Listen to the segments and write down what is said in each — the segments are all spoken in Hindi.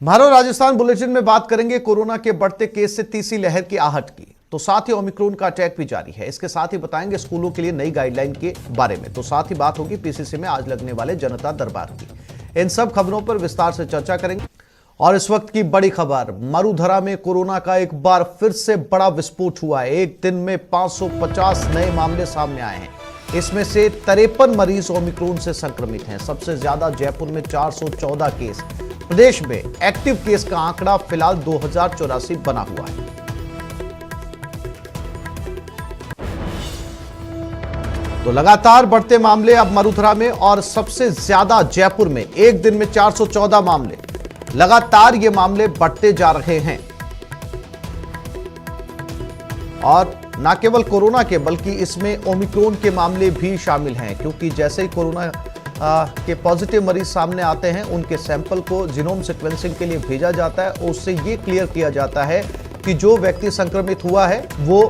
भारत राजस्थान बुलेटिन में बात करेंगे कोरोना के बढ़ते केस से तीसरी लहर की आहट की। तो साथ ही ओमिक्रॉन का अटैक भी जारी है। इसके साथ ही बताएंगे स्कूलों के लिए नई गाइडलाइन के बारे में। तो साथ ही बात होगी पीसीसी में आज लगने वाले जनता दरबार की। इन सब खबरों पर विस्तार से चर्चा करेंगे। और इस वक्त की बड़ी खबर, मरुधरा में कोरोना का एक बार फिर से बड़ा विस्फोट हुआ है। एक दिन में 550 नए मामले सामने आए हैं। इसमें से 53 मरीज ओमिक्रॉन से संक्रमित हैं। सबसे ज्यादा जयपुर में 414 केस। प्रदेश में एक्टिव केस का आंकड़ा फिलहाल 2084 बना हुआ है। तो लगातार बढ़ते मामले अब मरुधरा में और सबसे ज्यादा जयपुर में। एक दिन में 414 मामले। लगातार ये मामले बढ़ते जा रहे हैं। और न केवल कोरोना के बल्कि इसमें ओमिक्रॉन के मामले भी शामिल हैं, क्योंकि जैसे ही कोरोना के पॉजिटिव मरीज सामने आते हैं उनके सैंपल को जीनोम सीक्वेंसिंग के लिए भेजा जाता है और उससे ये क्लियर किया जाता है कि जो व्यक्ति संक्रमित हुआ है वो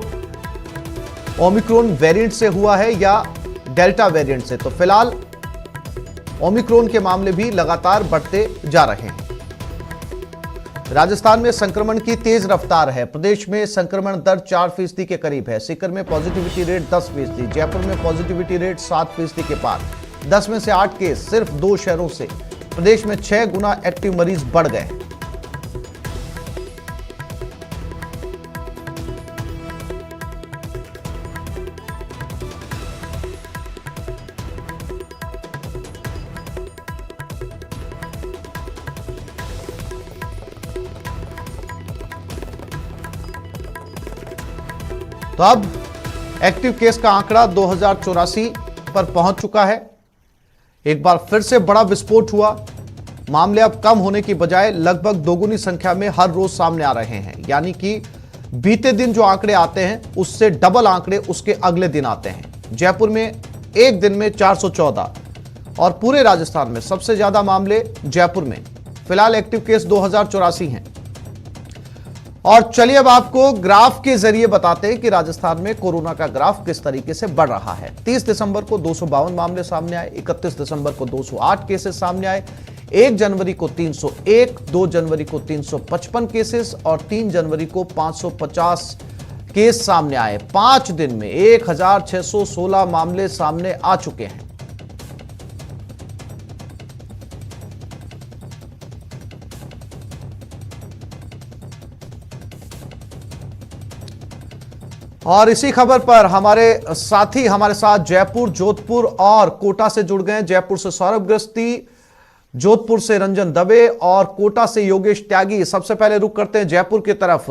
ओमिक्रॉन वेरिएंट से हुआ है या डेल्टा वेरिएंट से। तो फिलहाल ओमिक्रॉन के मामले भी लगातार बढ़ते जा रहे हैं। राजस्थान में संक्रमण की तेज रफ्तार है। प्रदेश में संक्रमण दर 4% के करीब है। सीकर में पॉजिटिविटी रेट 10%, जयपुर में पॉजिटिविटी रेट 7% के पार। 10 में से 8 केस सिर्फ 2 शहरों से। प्रदेश में 6 गुना एक्टिव मरीज बढ़ गए। तो अब एक्टिव केस का आंकड़ा 2084 पर पहुंच चुका है। एक बार फिर से बड़ा विस्फोट हुआ। मामले अब कम होने की बजाय लगभग दोगुनी संख्या में हर रोज सामने आ रहे हैं। यानी कि बीते दिन जो आंकड़े आते हैं उससे डबल आंकड़े उसके अगले दिन आते हैं। जयपुर में एक दिन में 414 और पूरे राजस्थान में सबसे ज्यादा मामले जयपुर में। फिलहाल एक्टिव केस 2084 हैं। और चलिए अब आपको ग्राफ के जरिए बताते हैं कि राजस्थान में कोरोना का ग्राफ किस तरीके से बढ़ रहा है। 30 दिसंबर को 252 मामले सामने आए, 31 दिसंबर को 208 केसेस सामने आए, 1 जनवरी को 301, 2 जनवरी को 355 केसेस और 3 जनवरी को 550 केस सामने आए। 5 दिन में 1616 मामले सामने आ चुके हैं। और इसी खबर पर हमारे साथी हमारे साथ जयपुर, जोधपुर और कोटा से जुड़ गए। जयपुर से सौरभ गृहस्थी, जोधपुर से रंजन दवे और कोटा से योगेश त्यागी। सबसे पहले रुक करते हैं जयपुर की तरफ।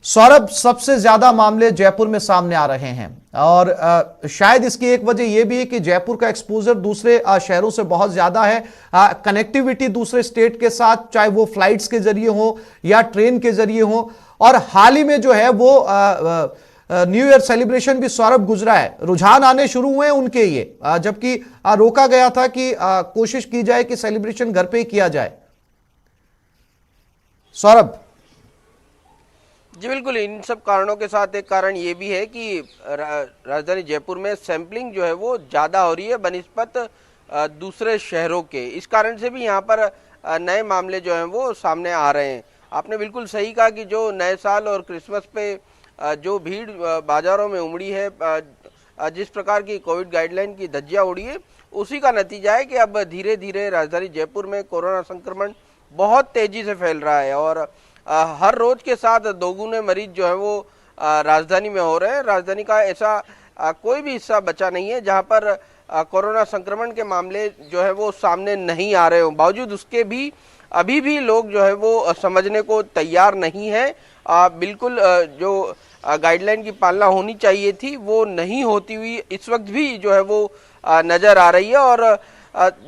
सौरभ, सबसे ज्यादा मामले जयपुर में सामने आ रहे हैं और शायद इसकी एक वजह यह भी है कि जयपुर का एक्सपोजर दूसरे शहरों से बहुत ज्यादा है। कनेक्टिविटी दूसरे स्टेट के साथ, चाहे वो फ्लाइट्स के जरिए हो या ट्रेन के जरिए हो। और हाल ही में जो है वो न्यू ईयर सेलिब्रेशन भी सौरभ गुजरा है। रुझान आने शुरू हुए हैं उनके ये, जबकि रोका गया था कि कोशिश की जाए कि सेलिब्रेशन घर पे ही किया जाए। सौरभ जी बिल्कुल, इन सब कारणों के साथ एक कारण ये भी है कि राजधानी जयपुर में सैंपलिंग जो है वो ज़्यादा हो रही है बनिस्बत दूसरे शहरों के। इस कारण से भी यहाँ पर नए मामले जो हैं वो सामने आ रहे हैं। आपने बिल्कुल सही कहा कि जो नए साल और क्रिसमस पे जो भीड़ बाजारों में उमड़ी है, जिस प्रकार की कोविड गाइडलाइन की धज्जियां उड़ी है, उसी का नतीजा है कि अब धीरे धीरे राजधानी जयपुर में कोरोना संक्रमण बहुत तेजी से फैल रहा है और हर रोज के साथ दोगुने मरीज जो है वो राजधानी में हो रहे हैं। राजधानी का ऐसा कोई भी हिस्सा बचा नहीं है जहां पर कोरोना संक्रमण के मामले जो है वो सामने नहीं आ रहे हो। बावजूद उसके भी अभी भी लोग जो है वो समझने को तैयार नहीं है। बिल्कुल जो गाइडलाइन की पालना होनी चाहिए थी वो नहीं होती हुई इस वक्त भी जो है वो नजर आ रही है। और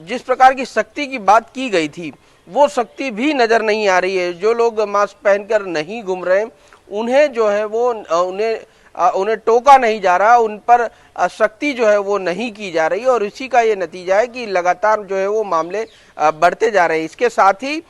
जिस प्रकार की सख्ती की बात की गई थी वो सख्ती भी नजर नहीं आ रही है। जो लोग मास्क पहनकर नहीं घूम रहे उन्हें जो है वो उन्हें टोका नहीं जा रहा, उन पर सख्ती जो है वो नहीं की जा रही और इसी का ये नतीजा है कि लगातार जो है वो मामले बढ़ते जा रहे हैं। इसके साथ ही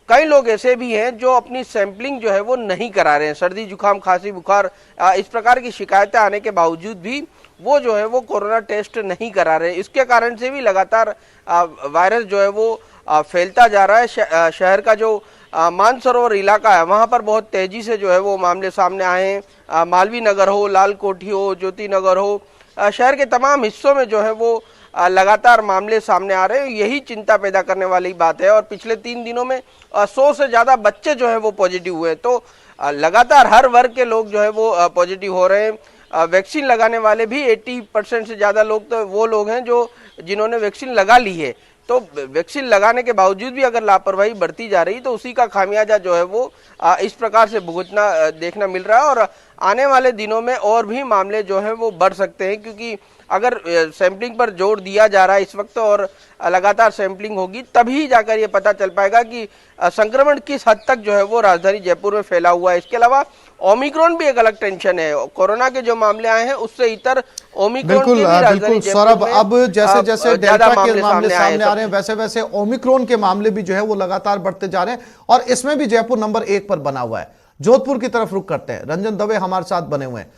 कई लोग ऐसे भी हैं जो अपनी सैंपलिंग जो है वो नहीं करा रहे हैं। सर्दी जुकाम खांसी बुखार इस प्रकार की शिकायतें आने के बावजूद भी वो जो है वो कोरोना टेस्ट नहीं करा रहे। इसके कारण से भी लगातार वायरस जो है वो फैलता जा रहा है। शहर का जो मानसरोवर इलाका है वहां पर बहुत तेजी से जो है वो मामले सामने आए हैं। मालवीय नगर हो, लाल कोठी हो, ज्योति नगर हो, शहर के तमाम हिस्सों में जो है वो लगातार मामले सामने आ रहे हैं। यही चिंता पैदा करने वाली बात है। और पिछले 3 दिनों में 100 से ज्यादा बच्चे जो है वो पॉजिटिव हुए। तो लगातार हर वर्ग के लोग जो है वो पॉजिटिव हो रहे हैं। वैक्सीन लगाने वाले भी 80% से ज्यादा लोग तो वो लोग हैं जो जिन्होंने वैक्सीन लगा ली है। तो वैक्सीन लगाने के बावजूद भी अगर लापरवाही बरती जा रही तो उसी का खामियाजा जो है वो इस प्रकार से भुगतना देखना मिल रहा है। और आने वाले दिनों में और भी मामले जो है वो बढ़ सकते हैं, क्योंकि अगर सैंपलिंग पर जोर दिया जा रहा है इस वक्त और लगातार सैंपलिंग होगी तभी जाकर ये पता चल पाएगा कि संक्रमण किस हद तक जो है वो राजधानी जयपुर में फैला हुआ है। इसके अलावा ओमिक्रॉन भी एक अलग टेंशन है। कोरोना के जो मामले आए हैं उससे इतर ओमिक्रॉन के भी राजधानी बिल्कुल जयपुर सौरभ, में अब जैसे जैसे डेल्टा के मामले सामने आ हैं रहे हैं वैसे वैसे ओमिक्रॉन के मामले भी जो है वो लगातार बढ़ते जा रहे हैं और इसमें भी जयपुर नंबर 1 पर बना हुआ है। जोधपुर की तरफ रुख करते हैं, रंजन दवे हमारे साथ बने हुए हैं।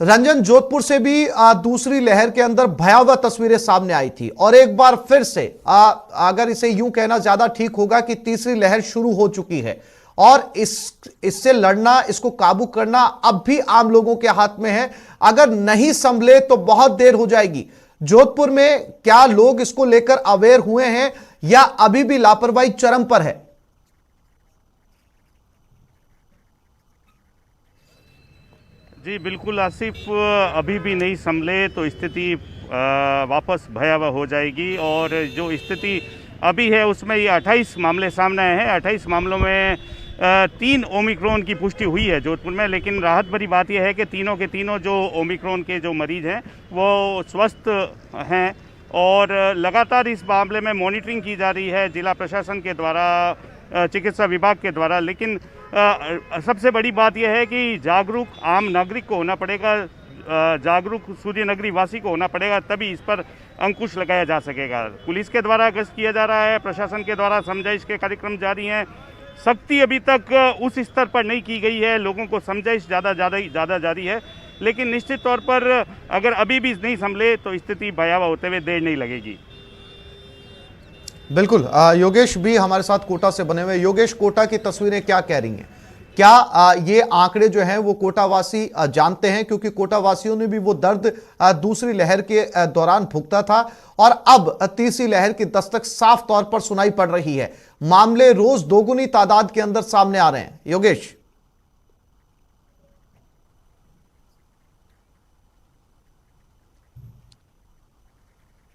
रंजन, जोधपुर से भी दूसरी लहर के अंदर भयावह तस्वीरें सामने आई थी और एक बार फिर से अगर इसे यूं कहना ज्यादा ठीक होगा कि तीसरी लहर शुरू हो चुकी है और इससे लड़ना, इसको काबू करना अब भी आम लोगों के हाथ में है। अगर नहीं संभले तो बहुत देर हो जाएगी। जोधपुर में क्या लोग इसको लेकर अवेयर हुए हैं या अभी भी लापरवाही चरम पर है? जी बिल्कुल आसिफ, अभी भी नहीं संभले तो स्थिति वापस भयावह हो जाएगी। और जो स्थिति अभी है उसमें ये 28 मामले सामने आए हैं। 28 मामलों में 3 ओमिक्रॉन की पुष्टि हुई है जोधपुर में। लेकिन राहत भरी बात यह है कि तीनों के तीनों जो ओमिक्रॉन के जो मरीज हैं वो स्वस्थ हैं और लगातार इस मामले में मॉनिटरिंग की जा रही है जिला प्रशासन के द्वारा, चिकित्सा विभाग के द्वारा। लेकिन सबसे बड़ी बात यह है कि जागरूक आम नागरिक को होना पड़ेगा, जागरूक सूर्य नगरी वासी को होना पड़ेगा, तभी इस पर अंकुश लगाया जा सकेगा। पुलिस के द्वारा गश्त किया जा रहा है, प्रशासन के द्वारा समझाइश के कार्यक्रम जारी हैं। सख्ती अभी तक उस स्तर पर नहीं की गई है, लोगों को समझाइश ज़्यादा जारी है। लेकिन निश्चित तौर पर अगर अभी भी नहीं संभले तो स्थिति भयावह होते हुए देर नहीं लगेगी। बिल्कुल, योगेश भी हमारे साथ कोटा से बने हुए। योगेश, कोटा की तस्वीरें क्या कह रही हैं? क्या ये आंकड़े जो हैं वो कोटावासी जानते हैं? क्योंकि कोटावासियों ने भी वो दर्द दूसरी लहर के दौरान भुगता था और अब तीसरी लहर की दस्तक साफ तौर पर सुनाई पड़ रही है। मामले रोज दोगुनी तादाद के अंदर सामने आ रहे हैं। योगेश,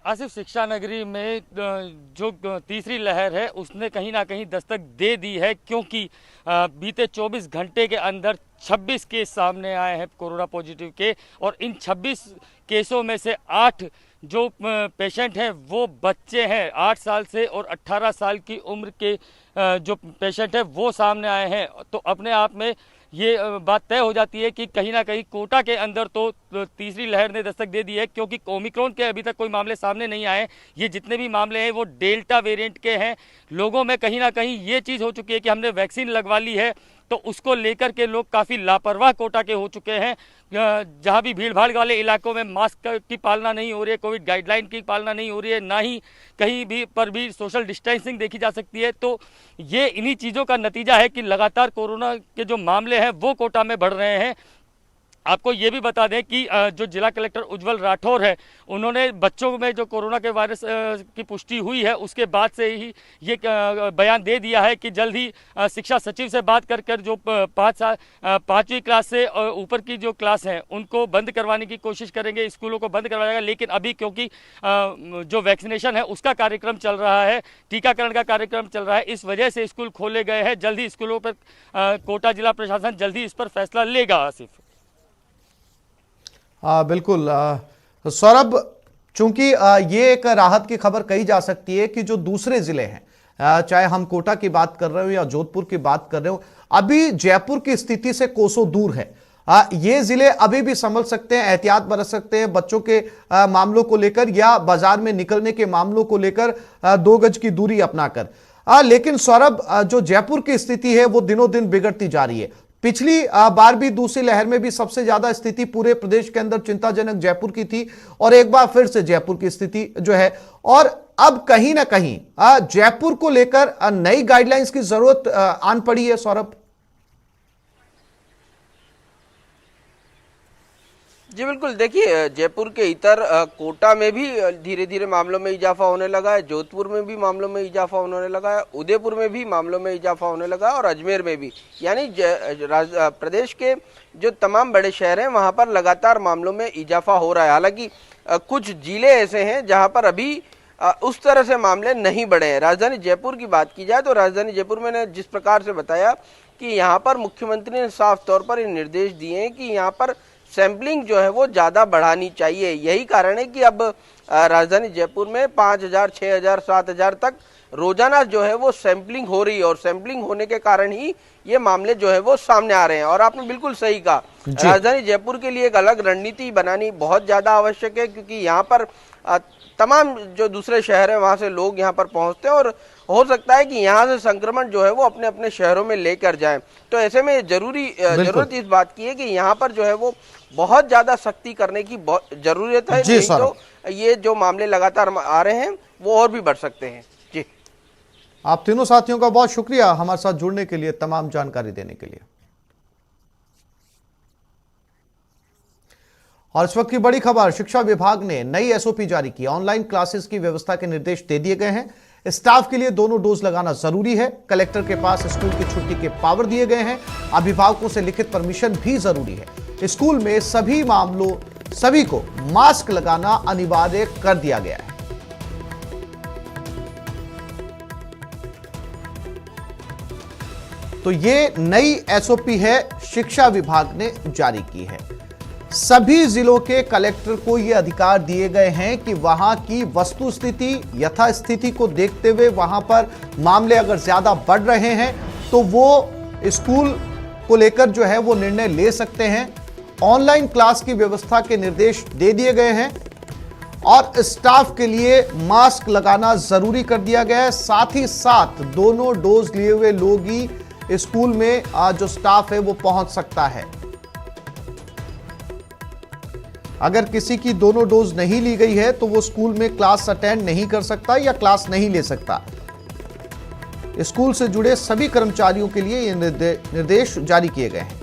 आसिफ, शिक्षा नगरी में जो तीसरी लहर है उसने कहीं ना कहीं दस्तक दे दी है, क्योंकि बीते 24 घंटे के अंदर 26 केस सामने आए हैं कोरोना पॉजिटिव के। और इन 26 केसों में से 8 जो पेशेंट हैं वो बच्चे हैं। 8 साल से और 18 साल की उम्र के जो पेशेंट हैं वो सामने आए हैं। तो अपने आप में ये बात तय हो जाती है कि कहीं ना कहीं कोटा के अंदर तो तीसरी लहर ने दस्तक दे दी है, क्योंकि ओमिक्रॉन के अभी तक कोई मामले सामने नहीं आए। ये जितने भी मामले हैं वो डेल्टा वेरिएंट के हैं। लोगों में कहीं ना कहीं ये चीज़ हो चुकी है कि हमने वैक्सीन लगवा ली है, तो उसको लेकर के लोग काफ़ी लापरवाह कोटा के हो चुके हैं। जहाँ भी भीड़ भाड़ वाले इलाकों में मास्क की पालना नहीं हो रही है, कोविड गाइडलाइन की पालना नहीं हो रही है, ना ही कहीं भी पर भी सोशल डिस्टेंसिंग देखी जा सकती है। तो ये इन्हीं चीज़ों का नतीजा है कि लगातार कोरोना के जो मामले हैं वो कोटा में बढ़ रहे हैं। आपको ये भी बता दें कि जो जिला कलेक्टर उज्जवल राठौर है, उन्होंने बच्चों में जो कोरोना के वायरस की पुष्टि हुई है उसके बाद से ही ये बयान दे दिया है कि जल्द ही शिक्षा सचिव से बात कर जो 5वीं क्लास से ऊपर की जो क्लास हैं उनको बंद करवाने की कोशिश करेंगे, स्कूलों को बंद करवाया जाएगा। लेकिन अभी क्योंकि जो वैक्सीनेशन है उसका कार्यक्रम चल रहा है, टीकाकरण का कार्यक्रम चल रहा है, इस वजह से स्कूल खोले गए हैं। जल्द ही स्कूलों पर कोटा जिला प्रशासन जल्दी इस पर फैसला लेगा। आसिफ, बिल्कुल सौरभ, चूंकि ये एक राहत की खबर कही जा सकती है कि जो दूसरे जिले हैं, चाहे हम कोटा की बात कर रहे हो या जोधपुर की बात कर रहे हो, अभी जयपुर की स्थिति से कोसों दूर है। ये जिले अभी भी संभल सकते हैं, एहतियात बरत सकते हैं बच्चों के मामलों को लेकर या बाजार में निकलने के मामलों को लेकर 2 गज की दूरी अपनाकर। लेकिन सौरभ, जो जयपुर की स्थिति है वो दिनों दिन बिगड़ती जा रही है। पिछली बार भी दूसरी लहर में भी सबसे ज्यादा स्थिति पूरे प्रदेश के अंदर चिंताजनक जयपुर की थी और एक बार फिर से जयपुर की स्थिति जो है, और अब कहीं ना कहीं जयपुर को लेकर नई गाइडलाइंस की जरूरत आन पड़ी है सौरभ। जी बिल्कुल, देखिए जयपुर के इतर कोटा में भी धीरे धीरे मामलों में इजाफा होने लगा है, जोधपुर में भी मामलों में इजाफा होने लगा है, उदयपुर में भी मामलों में इजाफा होने लगा है और अजमेर में भी। यानी प्रदेश के जो तमाम बड़े शहर हैं वहां पर लगातार मामलों में इजाफा हो रहा है। हालांकि कुछ जिले ऐसे हैं जहां पर अभी उस तरह से मामले नहीं बढ़े हैं। राजधानी जयपुर की बात की जाए तो राजधानी जयपुर में ने जिस प्रकार से बताया कि यहाँ पर मुख्यमंत्री ने साफ तौर पर ये निर्देश दिए हैं कि यहाँ पर सैंपलिंग जो है वो ज़्यादा बढ़ानी चाहिए। यही कारण है कि अब राजधानी जयपुर में 5,000, 6,000, 7,000 तक रोजाना जो है वो सैंपलिंग हो रही है और सैंपलिंग होने के कारण ही ये मामले जो है वो सामने आ रहे हैं। और आपने बिल्कुल सही कहा, राजधानी जयपुर के लिए एक अलग रणनीति बनानी बहुत ज़्यादा आवश्यक है, क्योंकि यहाँ पर तमाम जो दूसरे शहर हैं वहाँ से लोग यहाँ पर पहुँचते हैं और हो सकता है कि यहाँ से संक्रमण जो है वो अपने अपने शहरों में लेकर जाएं। तो ऐसे में जरूरत इस बात की है कि यहाँ पर जो है वो बहुत ज्यादा सख्ती करने की जरूरत है। नहीं तो ये जो मामले लगातार आ रहे हैं वो और भी बढ़ सकते हैं। जी, आप तीनों साथियों का बहुत शुक्रिया हमारे साथ जुड़ने के लिए, तमाम जानकारी देने के लिए। और इस वक्त की बड़ी खबर, शिक्षा विभाग ने नई एसओपी जारी की। ऑनलाइन क्लासेस की व्यवस्था के निर्देश दे दिए गए हैं। स्टाफ के लिए दोनों डोज लगाना जरूरी है। कलेक्टर के पास स्कूल की छुट्टी के पावर दिए गए हैं। अभिभावकों से लिखित परमिशन भी जरूरी है। स्कूल में सभी को मास्क लगाना अनिवार्य कर दिया गया है। तो ये नई एसओपी है, शिक्षा विभाग ने जारी की है। सभी जिलों के कलेक्टर को यह अधिकार दिए गए हैं कि वहां की वस्तुस्थिति यथास्थिति को देखते हुए वहां पर मामले अगर ज्यादा बढ़ रहे हैं तो वो स्कूल को लेकर जो है वो निर्णय ले सकते हैं। ऑनलाइन क्लास की व्यवस्था के निर्देश दे दिए गए हैं और स्टाफ के लिए मास्क लगाना जरूरी कर दिया गया है। साथ ही साथ दोनों डोज लिए हुए लोग ही स्कूल में जो स्टाफ है वो पहुंच सकता है। अगर किसी की दोनों डोज नहीं ली गई है तो वो स्कूल में क्लास अटेंड नहीं कर सकता या क्लास नहीं ले सकता। स्कूल से जुड़े सभी कर्मचारियों के लिए ये निर्देश जारी किए गए हैं।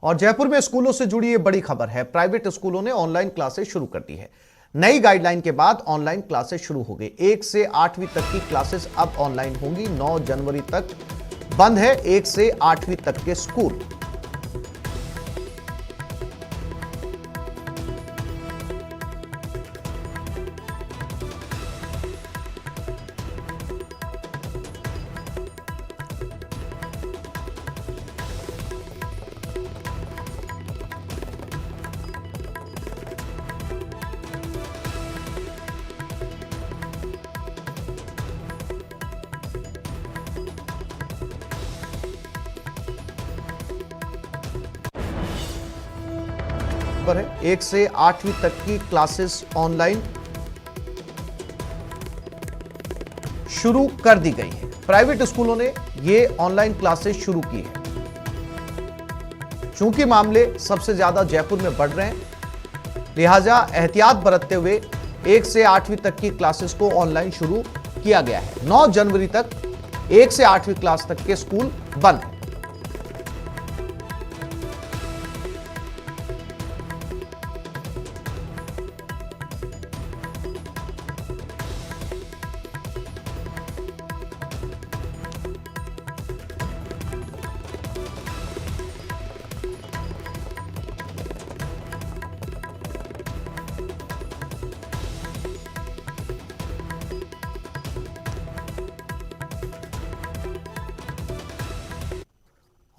और जयपुर में स्कूलों से जुड़ी ये बड़ी खबर है। प्राइवेट स्कूलों ने ऑनलाइन क्लासेस शुरू कर दी है। नई गाइडलाइन के बाद ऑनलाइन क्लासेस शुरू हो गई। 1 से 8वीं तक की क्लासेस अब ऑनलाइन होंगी। 9 जनवरी तक बंद है 1 से 8वीं तक के स्कूल। पर है 1 से 8वीं तक की क्लासेस ऑनलाइन शुरू कर दी गई है। प्राइवेट स्कूलों ने ये ऑनलाइन क्लासेस शुरू की है। चूंकि मामले सबसे ज्यादा जयपुर में बढ़ रहे हैं, लिहाजा एहतियात बरतते हुए 1 से 8वीं तक की क्लासेस को ऑनलाइन शुरू किया गया है। 9 जनवरी तक 1 से 8वीं क्लास तक के स्कूल बंद हैं।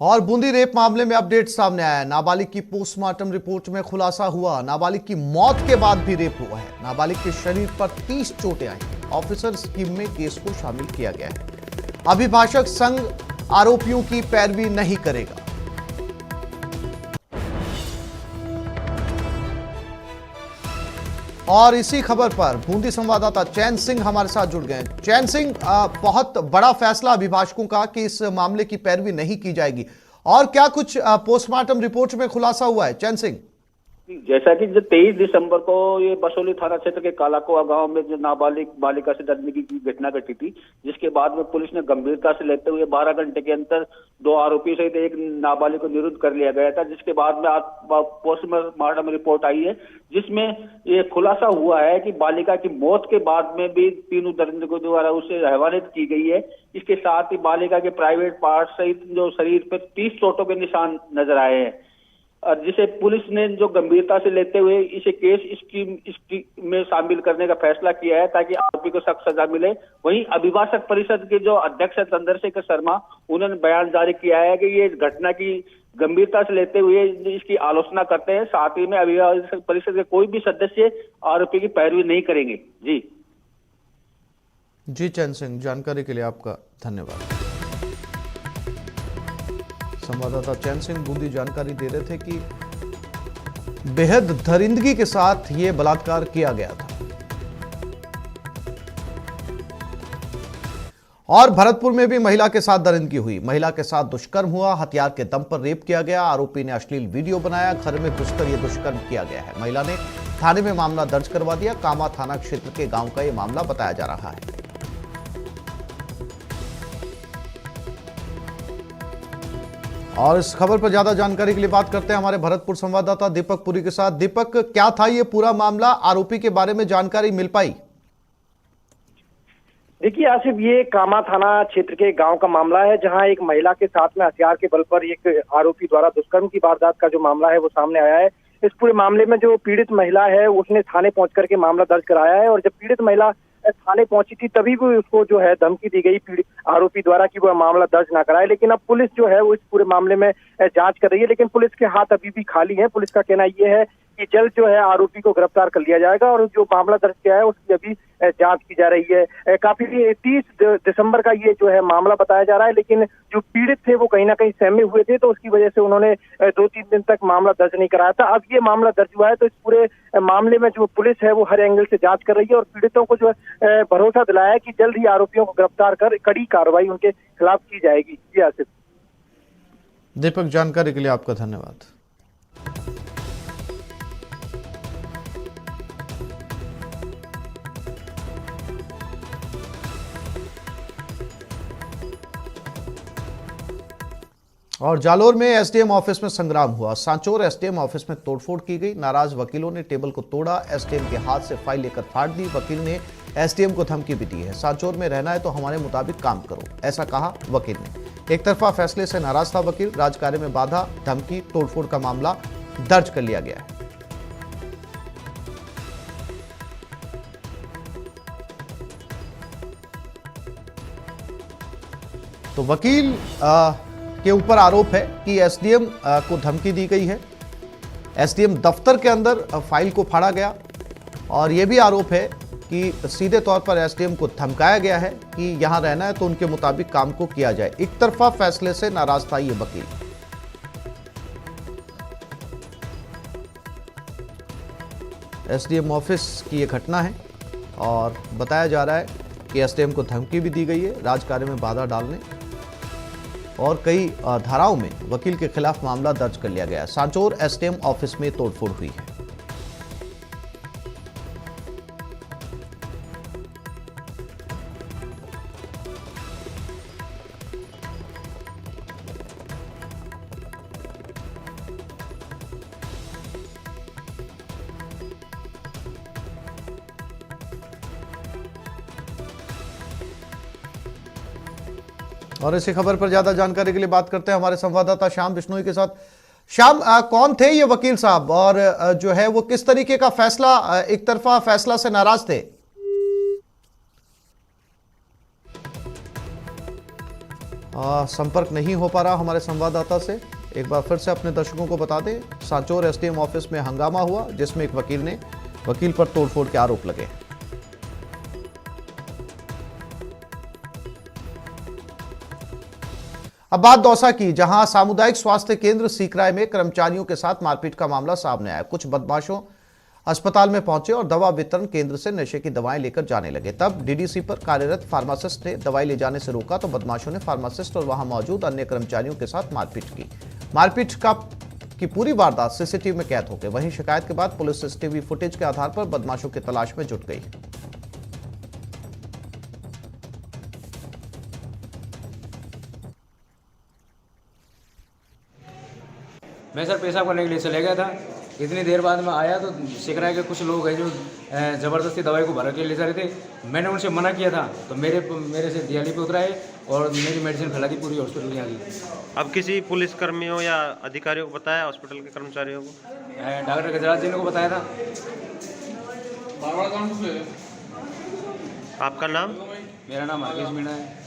और बूंदी रेप मामले में अपडेट सामने आया है। नाबालिग की पोस्टमार्टम रिपोर्ट में खुलासा हुआ, नाबालिग की मौत के बाद भी रेप हुआ है। नाबालिग के शरीर पर 30 चोटें आई। ऑफिसर स्कीम में केस को शामिल किया गया है। अभिभाषक संघ आरोपियों की पैरवी नहीं करेगा। और इसी खबर पर बूंदी संवाददाता चैन सिंह हमारे साथ जुड़ गए। चैन सिंह, बहुत बड़ा फैसला अभिभाषकों का कि इस मामले की पैरवी नहीं की जाएगी, और क्या कुछ पोस्टमार्टम रिपोर्ट में खुलासा हुआ है? चैन सिंह, जैसा कि जो 23 दिसंबर को ये बसोली थाना क्षेत्र के कालाकुआ गांव में जो नाबालिग बालिका से दंडनीति की घटना घटी थी, जिसके बाद में पुलिस ने गंभीरता से लेते हुए 12 घंटे के अंदर 2 आरोपी सहित एक नाबालिग को निरुद्ध कर लिया गया था, जिसके बाद में पोस्टमार्टम रिपोर्ट आई है, जिसमें ये खुलासा हुआ है कि बालिका की मौत के बाद में भी 3 दंडनीतियों द्वारा उसे हैवानियत की गई है। इसके साथ ही बालिका के प्राइवेट पार्ट सहित जो शरीर पर 30 चोटों के निशान नजर आए हैं, और जिसे पुलिस ने जो गंभीरता से लेते हुए इसे केस स्कीम में शामिल करने का फैसला किया है, ताकि आरोपी को सख्त सजा मिले। वहीं अभिभाषक परिषद के जो अध्यक्ष है चंद्रशेखर शर्मा, उन्होंने बयान जारी किया है कि ये घटना की गंभीरता से लेते हुए इसकी आलोचना करते हैं। साथ ही में अभिभाषक परिषद के कोई भी सदस्य आरोपी की पैरवी नहीं करेंगे। जी चैन सिंह, जानकारी के लिए आपका धन्यवाद। संवाददाता चैन सिंह बूंदी जानकारी दे रहे थे कि बेहद दरिंदगी के साथ ये बलात्कार किया गया था। और भरतपुर में भी महिला के साथ दरिंदगी हुई। महिला के साथ दुष्कर्म हुआ, हथियार के दम पर रेप किया गया। आरोपी ने अश्लील वीडियो बनाया, घर में घुसकर यह दुष्कर्म किया गया है। महिला ने थाने में मामला दर्ज करवा दिया। कामा थाना क्षेत्र के गांव का यह मामला बताया जा रहा है। और इस खबर पर ज्यादा जानकारी के लिए बात करते हैं हमारे भरतपुर संवाददाता दीपक पुरी के साथ। दीपक, क्या था ये पूरा मामला? आरोपी के बारे में जानकारी मिल पाई? देखिए आसिफ, ये कामा थाना क्षेत्र के गांव का मामला है, जहां एक महिला के साथ में हथियार के बल पर एक आरोपी द्वारा दुष्कर्म की वारदात का जो मामला है वो सामने आया है। इस पूरे मामले में जो पीड़ित महिला है उसने थाने पहुंच करके मामला दर्ज कराया है, और जब पीड़ित महिला थाने पहुंची थी तभी भी उसको जो है धमकी दी गई पीड़ित आरोपी द्वारा कि वह मामला दर्ज ना कराए। लेकिन अब पुलिस जो है वो इस पूरे मामले में जांच कर रही है, लेकिन पुलिस के हाथ अभी भी खाली हैं। पुलिस का कहना ये है कि जल्द जो है आरोपी को गिरफ्तार कर लिया जाएगा, और जो मामला दर्ज किया है उसकी अभी जांच की जा रही है। काफी 30 दिसंबर का ये जो है मामला बताया जा रहा है, लेकिन जो पीड़ित थे वो कहीं ना कहीं सहमे हुए थे, तो उसकी वजह से उन्होंने 2-3 दिन तक मामला दर्ज नहीं कराया था। अब ये मामला दर्ज हुआ है, तो इस पूरे मामले में जो पुलिस है वो हर एंगल से जांच कर रही है, और पीड़ितों को जो है भरोसा दिलाया है कि जल्द ही आरोपियों को गिरफ्तार कर कड़ी कार्रवाई उनके खिलाफ की जाएगी। जी आसिफ। दीपक, जानकारी के लिए आपका धन्यवाद। और जालोर में एसडीएम ऑफिस में संग्राम हुआ। सांचौर एसडीएम ऑफिस में तोड़फोड़ की गई। नाराज वकीलों ने टेबल को तोड़ा, एसडीएम के हाथ से फाइल लेकर फाड़ दी। वकील ने एसडीएम को धमकी भी दी है, सांचौर में रहना है तो हमारे मुताबिक काम करो, ऐसा कहा वकील ने। एक तरफा फैसले से नाराज था वकील। राजकार्य में बाधा, धमकी, तोड़फोड़ का मामला दर्ज कर लिया गया है। तो वकील के ऊपर आरोप है कि एसडीएम को धमकी दी गई है। एसडीएम दफ्तर के अंदर फाइल को फाड़ा गया, और यह भी आरोप है कि सीधे तौर पर एसडीएम को धमकाया गया है कि यहां रहना है तो उनके मुताबिक काम को किया जाए। एक तरफा फैसले से नाराज था ये वकील। एसडीएम ऑफिस की यह घटना है, और बताया जा रहा है कि एसडीएम को धमकी भी दी गई है राजकार्य में बाधा डालने, और कई धाराओं में वकील के खिलाफ मामला दर्ज कर लिया गया है। सांचौर एसडीएम ऑफिस में तोड़फोड़ हुई है। और इसी खबर पर ज्यादा जानकारी के लिए बात करते हैं हमारे संवाददाता श्याम बिश्नोई के साथ। श्याम, कौन थे ये वकील साहब, और जो है वो किस तरीके का फैसला, एक तरफा फैसला से नाराज थे? संपर्क नहीं हो पा रहा हमारे संवाददाता से। एक बार फिर से अपने दर्शकों को बता दें, सांचौर एसडीएम ऑफिस में हंगामा हुआ जिसमें एक वकील पर तोड़फोड़ के आरोप लगे। अब बात दौसा की, जहां सामुदायिक स्वास्थ्य केंद्र सीकराय में कर्मचारियों के साथ मारपीट का मामला सामने आया। कुछ बदमाशों अस्पताल में पहुंचे और दवा वितरण केंद्र से नशे की दवाएं लेकर जाने लगे। तब डीडीसी पर कार्यरत फार्मासिस्ट ने दवाई ले जाने से रोका तो बदमाशों ने फार्मासिस्ट और वहां मौजूद अन्य कर्मचारियों के साथ मारपीट की। मारपीट की पूरी वारदात सीसीटीवी में कैद हो गई। वहीं शिकायत के बाद पुलिस सीसीटीवी फुटेज के आधार पर बदमाशों की तलाश में जुट गई। मैं सर पेशाब करने के लिए चले गया था। इतनी देर बाद में आया तो सिकराय के कुछ लोग हैं जो ज़बरदस्ती दवाई को भर के ले जा रहे थे। मैंने उनसे मना किया था तो मेरे से दियाली पे उतराए और मेरी मेडिसिन फैला दी पूरी हॉस्पिटल में आ गई। अब किसी पुलिस कर्मियों या अधिकारियों को बताया, हॉस्पिटल के कर्मचारियों को? डॉक्टर गजराज जी ने को बताया था। आपका नाम? मेरा नाम हरकेश मीणा है।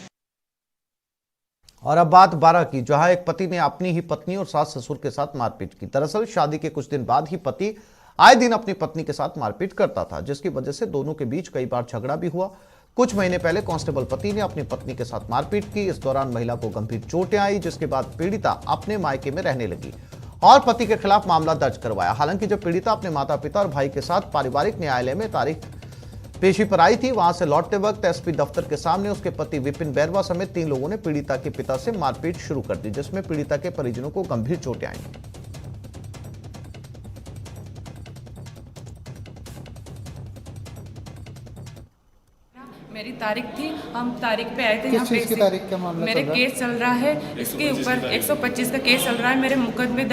और अब बात 12 की, जहां एक पति ने अपनी ही पत्नी और सास ससुर के साथ मारपीट की। दरअसल शादी के कुछ दिन बाद ही पति आए दिन अपनी पत्नी के साथ मारपीट करता था, जिसकी वजह से दोनों के बीच कई बार झगड़ा भी हुआ। कुछ महीने पहले कांस्टेबल पति ने अपनी पत्नी के साथ मारपीट की। इस दौरान महिला को गंभीर चोटें आई, जिसके बाद पीड़िता अपने मायके में रहने लगी और पति के खिलाफ मामला दर्ज करवाया। हालांकि जब पीड़िता अपने माता पिता और भाई के साथ पारिवारिक न्यायालय में तारीख पेशी पर आई थी, वहां से लौटते वक्त एसपी दफ्तर के सामने उसके पति विपिन बैरवा समेत 3 लोगों ने पीड़िता के पिता से मारपीट शुरू कर दी, जिसमें पीड़िता के परिजनों को गंभीर चोटें आई। मेरी तारीख थी, हम तारीख पे आए थे। यहाँ पे तारीख का मामला मेरे केस चल रहा है, इसके ऊपर 125 का केस चल रहा है। मैंने मुकदमे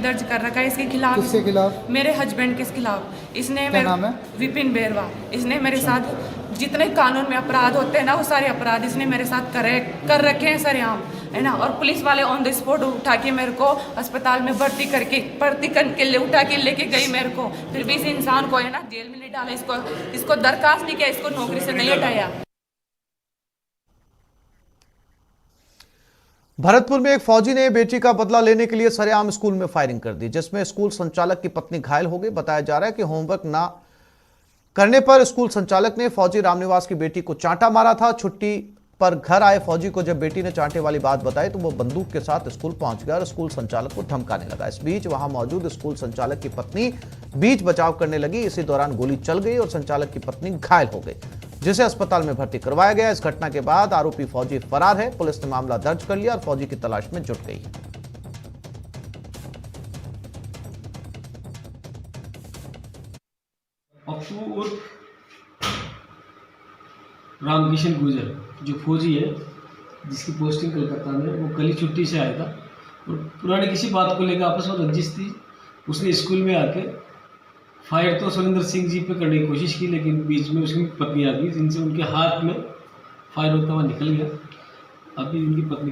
दर्ज कर रखा है इसके खिलाफ। किसके खिलाफ? मेरे हस्बैंड के खिलाफ। इसने मेरे विपिन बैरवा, इसने मेरे साथ जितने कानून में अपराध होते हैं ना, वो सारे अपराध इसने मेरे साथ कर रखे हैं सरेआम, है ना। और पुलिस वाले ऑन द स्पॉट उठा के मेरे को अस्पताल में भर्ती करके उठा के लेके गई मेरे को। फिर भी इस इंसान को, है ना, जेल में नहीं डाला, इसको दरखास्त नहीं किया, इसको नौकरी से नहीं हटाया। भरतपुर में एक फौजी ने बेटी का बदला लेने के लिए सरेआम स्कूल में फायरिंग कर दी, जिसमें स्कूल संचालक की पत्नी घायल हो गई। बताया जा रहा है कि होमवर्क ना करने पर स्कूल संचालक ने फौजी रामनिवास की बेटी को चांटा मारा था। छुट्टी पर घर आए फौजी को जब बेटी ने चांटे वाली बात बताई तो वो बंदूक के साथ स्कूल पहुंच गया और स्कूल संचालक को धमकाने लगा। इस बीच वहां मौजूद स्कूल संचालक की पत्नी बीच बचाव करने लगी। इसी दौरान गोली चल गई और संचालक की पत्नी घायल हो गई, जिसे अस्पताल में भर्ती करवाया गया। इस घटना के बाद आरोपी फौजी फरार है। पुलिस ने मामला दर्ज कर लिया और फौजी की तलाश में जुट गई। रामकिशन गुजर जो फौजी है, जिसकी पोस्टिंग कलकत्ता में, वो कल ही छुट्टी से आया था और पुरानी किसी बात को लेकर आपस में रंजिश थी। उसने स्कूल में आके फायर तो सुरेंद्र सिंह जी पे करने की कोशिश की, लेकिन बीच में उसकी पत्नी आ गई, जिनसे उनके हाथ में फायर होता हुआ निकल गया। अभी उनकी पत्नी